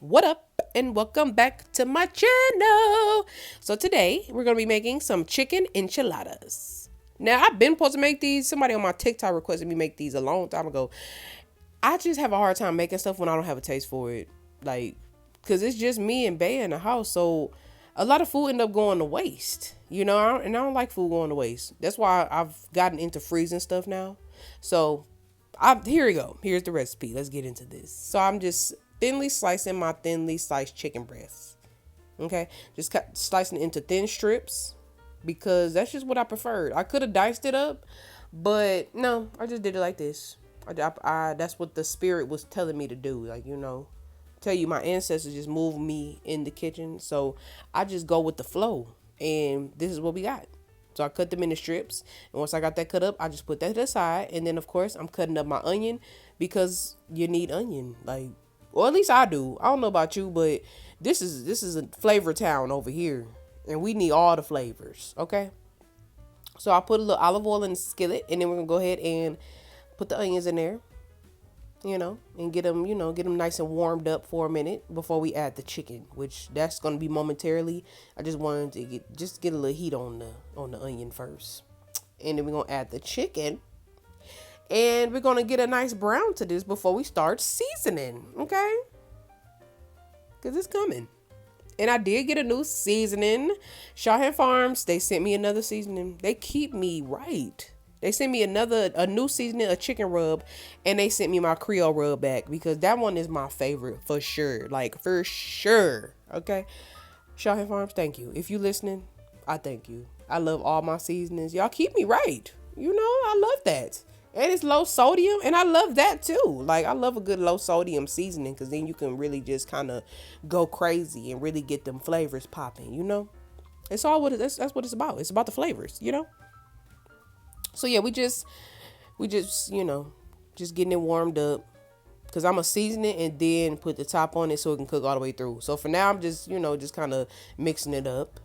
What up? And welcome back to my channel. So today we're going to be making some chicken enchiladas. Now I've been supposed to make these. Somebody on my TikTok requested me make these a long time ago. I just have a hard time making stuff when I don't have a taste for it. Like, cause it's just me and Bay in the house. So a lot of food end up going to waste, and I don't like food going to waste. That's why I've gotten into freezing stuff now. So here we go. Here's the recipe. Let's get into this. So I'm just thinly slicing my thinly sliced chicken breasts. Okay, just slicing it into thin strips because that's just what I preferred. I could have diced it up, but no, I just did it like this. That's what the spirit was telling me to do. Like, tell you my ancestors just moved me in the kitchen, so I just go with the flow, and this is what we got. So I cut them into strips, and once I got that cut up, I just put that to the side, and then of course I'm cutting up my onion because you need onion, like, or at least I do. I don't know about you, but this is a flavor town over here, and we need all the flavors. Okay, so I put a little olive oil in the skillet, and then we're gonna go ahead and put the onions in there, and get them nice and warmed up for a minute before we add the chicken, which that's gonna be momentarily. I just wanted to get a little heat on the onion first, and then we're gonna add the chicken, and we're gonna get a nice brown to this before we start seasoning, okay? Cause it's coming. And I did get a new seasoning. Shawhan Farms, they sent me another seasoning. They keep me right. They sent me a new seasoning, a chicken rub, and they sent me my Creole rub back because that one is my favorite for sure. Like, for sure. Okay? Shawhan Farms, thank you. If you listening, I thank you. I love all my seasonings. Y'all keep me right. I love that. And it's low sodium, and I love that too. Like, I love a good low sodium seasoning because then you can really just kind of go crazy and really get them flavors popping, It's all that's what it's about. It's about the flavors. So yeah, we just just getting it warmed up because I'm gonna season it and then put the top on it so it can cook all the way through. So for now, I'm just just kind of mixing it up.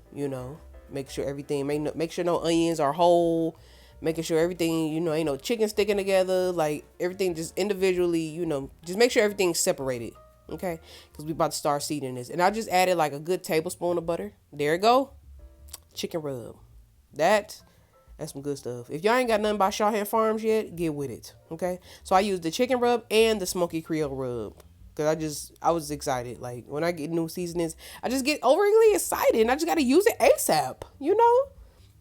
Make sure everything make sure no onions are whole. Making sure everything, ain't no chicken sticking together. Like, everything just individually, just make sure everything's separated. Okay, because we about to start seasoning this, and I just added like a good tablespoon of butter. There you go, chicken rub. That's some good stuff. If y'all ain't got nothing by Shawhan Farms yet, get with it. Okay. So I used the chicken rub and the smoky Creole rub. Cause I was excited. Like, when I get new seasonings, I just get overly excited and I just got to use it ASAP.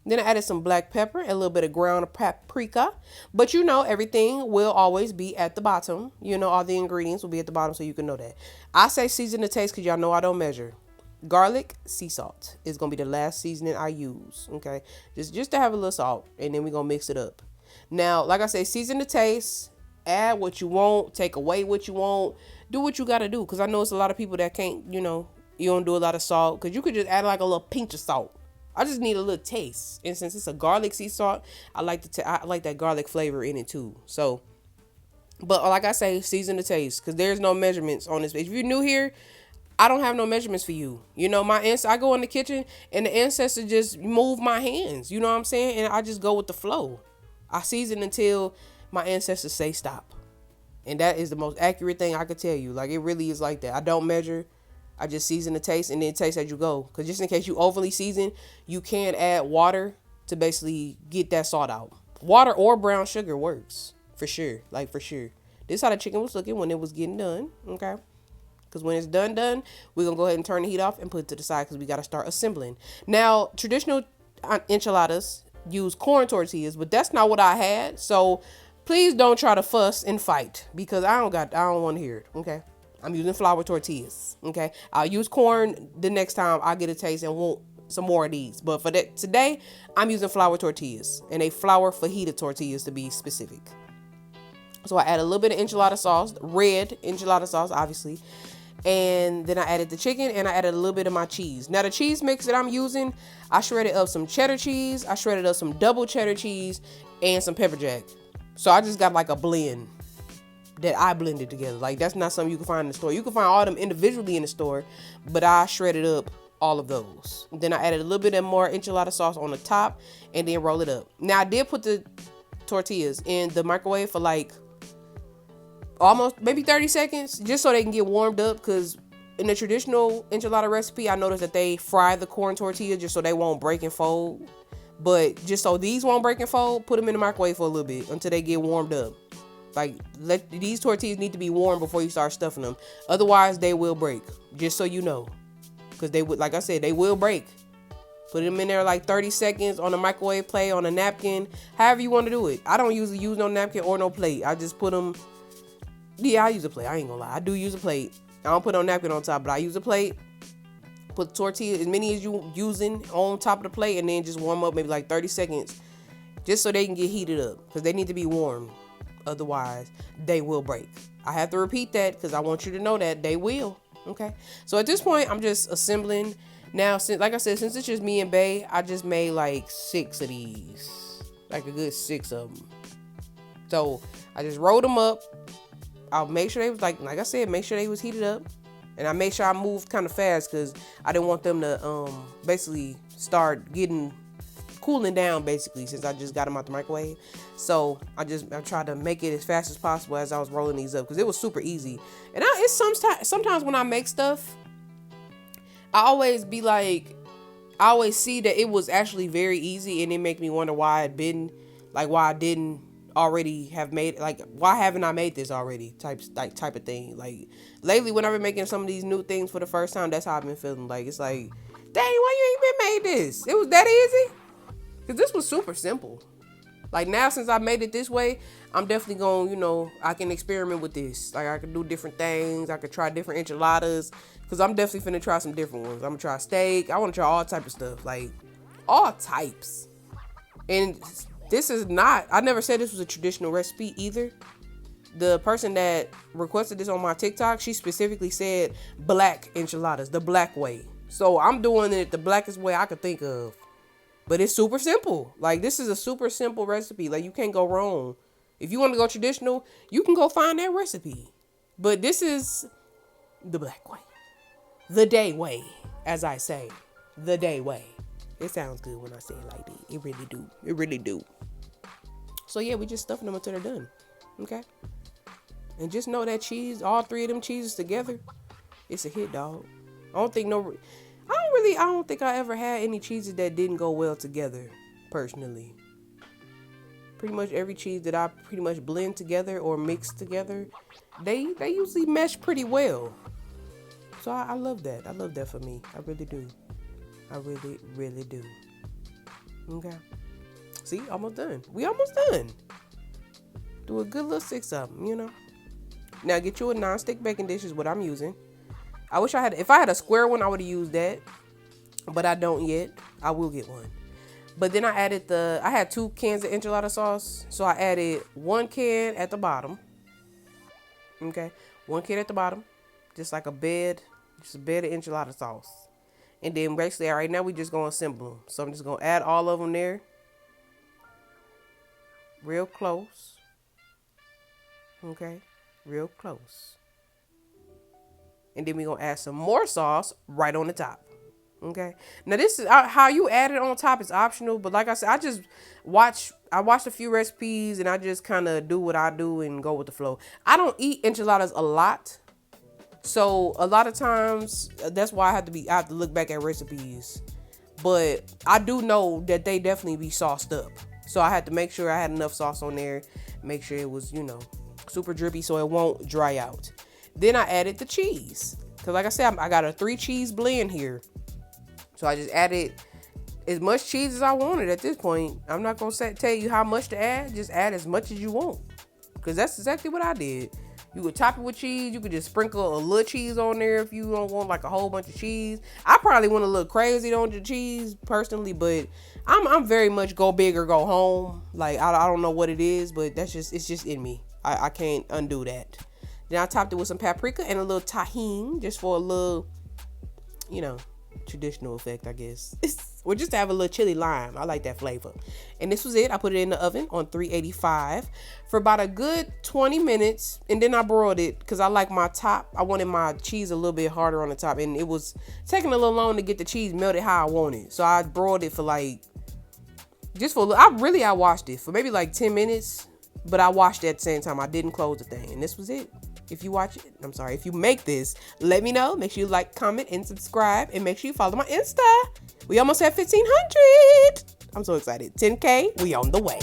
Then I added some black pepper and a little bit of ground paprika. But everything will always be at the bottom. All the ingredients will be at the bottom so you can know that. I say season to taste because y'all know I don't measure. Garlic, sea salt is going to be the last seasoning I use, okay? Just to have a little salt, and then we're going to mix it up. Now, like I say, season to taste, add what you want, take away what you want, do what you got to do, because I know it's a lot of people that can't, you don't do a lot of salt, because you could just add like a little pinch of salt. I just need a little taste, and since it's a garlic sea salt, I like that garlic flavor in it too, so, but like I say, season to taste, because there's no measurements on this page. If you're new here, I don't have no measurements for you. I go in the kitchen and the ancestors just move my hands. You know what I'm saying? And I just go with the flow. I season until my ancestors say stop. And that is the most accurate thing I could tell you. Like, it really is like that. I don't measure. I just season the taste and then taste as you go. Because just in case you overly season, you can add water to basically get that salt out. Water or brown sugar works. For sure. Like, for sure. This is how the chicken was looking when it was getting done. Okay. Because when it's done, we're going to go ahead and turn the heat off and put it to the side because we got to start assembling. Now, traditional enchiladas use corn tortillas, but that's not what I had. So please don't try to fuss and fight because I don't want to hear it. Okay. I'm using flour tortillas. Okay. I'll use corn the next time I get a taste and want some more of these. But for that today, I'm using flour tortillas and a flour fajita tortillas to be specific. So I add a little bit of enchilada sauce, red enchilada sauce, obviously. And then I added the chicken and I added a little bit of my cheese. Now the cheese mix that I'm using, I shredded up some cheddar cheese, I shredded up some double cheddar cheese, and some PepperJack. So I just got like a blend that I blended together. Like, that's not something you can find in the store. You can find all them individually in the store, but I shredded up all of those. Then I added a little bit of more enchilada sauce on the top and then roll it up. Now I did put the tortillas in the microwave for like almost maybe 30 seconds just so they can get warmed up because in the traditional enchilada recipe, I noticed that they fry the corn tortilla just so they won't break and fold. But just so these won't break and fold, put them in the microwave for a little bit until they get warmed up. Like, these tortillas need to be warm before you start stuffing them. Otherwise, they will break. Just so you know. Because they would, like I said, they will break. Put them in there like 30 seconds on a microwave plate, on a napkin. However you want to do it. I don't usually use no napkin or no plate. I just put them... Yeah, I use a plate. I ain't gonna lie. I do use a plate. I don't put no napkin on top, but I use a plate. Put tortilla, as many as you using on top of the plate, and then just warm up maybe like 30 seconds. Just so they can get heated up. Because they need to be warm. Otherwise, they will break. I have to repeat that because I want you to know that they will. Okay. So at this point, I'm just assembling. Now, since, like I said, since it's just me and Bae, I just made like 6 of these. Like a good 6 of them. So I just rolled them up. I'll make sure they was like I said, make sure they was heated up. And I made sure I moved kind of fast because I didn't want them to basically start cooling down basically, since I just got them out the microwave. So I tried to make it as fast as possible as I was rolling these up because it was super easy. And it's sometimes when I make stuff, I always see that it was actually very easy, and it make me wonder why I didn't already have made, like, why haven't I made this already type of thing. Like lately when I've been making some of these new things for the first time, that's how I've been feeling. Like, it's like, dang, why you ain't been made this? It was that easy? Because this was super simple. Like, now since I made it this way, I'm definitely going, I can experiment with this. Like, I can do different things. I could try different enchiladas. Because I'm definitely finna try some different ones. I'm gonna try steak. I want to try all type of stuff. Like, all types. And this is not, I never said this was a traditional recipe either. The person that requested this on my TikTok, she specifically said black enchiladas, the black way. So I'm doing it the blackest way I could think of. But it's super simple. Like, this is a super simple recipe. Like, you can't go wrong. If you want to go traditional, you can go find that recipe. But this is the black way. The day way, as I say. The day way. It sounds good when I say it like that. It really do. It really do. So, yeah, we just stuffing them until they're done. Okay? And just know that cheese, all 3 of them cheeses together, it's a hit, dog. I don't think I ever had any cheeses that didn't go well together, personally. Pretty much every cheese that I pretty much blend together or mix together, they usually mesh pretty well. So I love that. I love that for me. I really do. I really, really do. Okay. See, almost done. We almost done. Do a good little 6 of them, Now get you a non-stick baking dish is what I'm using. I wish if I had a square one, I would have used that. But I don't yet. I will get one. But then I had 2 cans of enchilada sauce. So I added 1 can at the bottom. Okay. 1 can at the bottom. Just like a bed of enchilada sauce. And then basically right now we just going to assemble them. So I'm just going to add all of them there. Real close. Okay. Real close. And then we're going to add some more sauce right on the top. Okay. Now this is how you add it on top is optional. But like I said, I watched a few recipes and I just kind of do what I do and go with the flow. I don't eat enchiladas a lot. So a lot of times that's why I have to look back at recipes. But I do know that they definitely be sauced up. So I had to make sure I had enough sauce on there. Make sure it was, super drippy so it won't dry out. Then I added the cheese. Because like I said, I got a 3 cheese blend here. So I just added as much cheese as I wanted at this point. I'm not going to tell you how much to add. Just add as much as you want. Because that's exactly what I did. You could top it with cheese. You could just sprinkle a little cheese on there if you don't want like a whole bunch of cheese. I probably went a little crazy on the cheese personally, but I'm very much go big or go home. Like, I don't know what it is, but it's just in me. I can't undo that. Then I topped it with some paprika and a little Tajin just for a little, traditional effect, I guess. Or just to have a little chili lime. I like that flavor. And this was it. I put it in the oven on 385 for about a good 20 minutes. And then I broiled it because I like my top. I wanted my cheese a little bit harder on the top. And it was taking a little long to get the cheese melted how I wanted. So I broiled it for I watched it for maybe like 10 minutes. But I watched it at the same time. I didn't close the thing. And this was it. if you watch it, I'm sorry, if you make this, let me know. Make sure you like, comment, and subscribe. And make sure you follow my Insta. We almost have 1,500. I'm so excited. 10K, we on the way.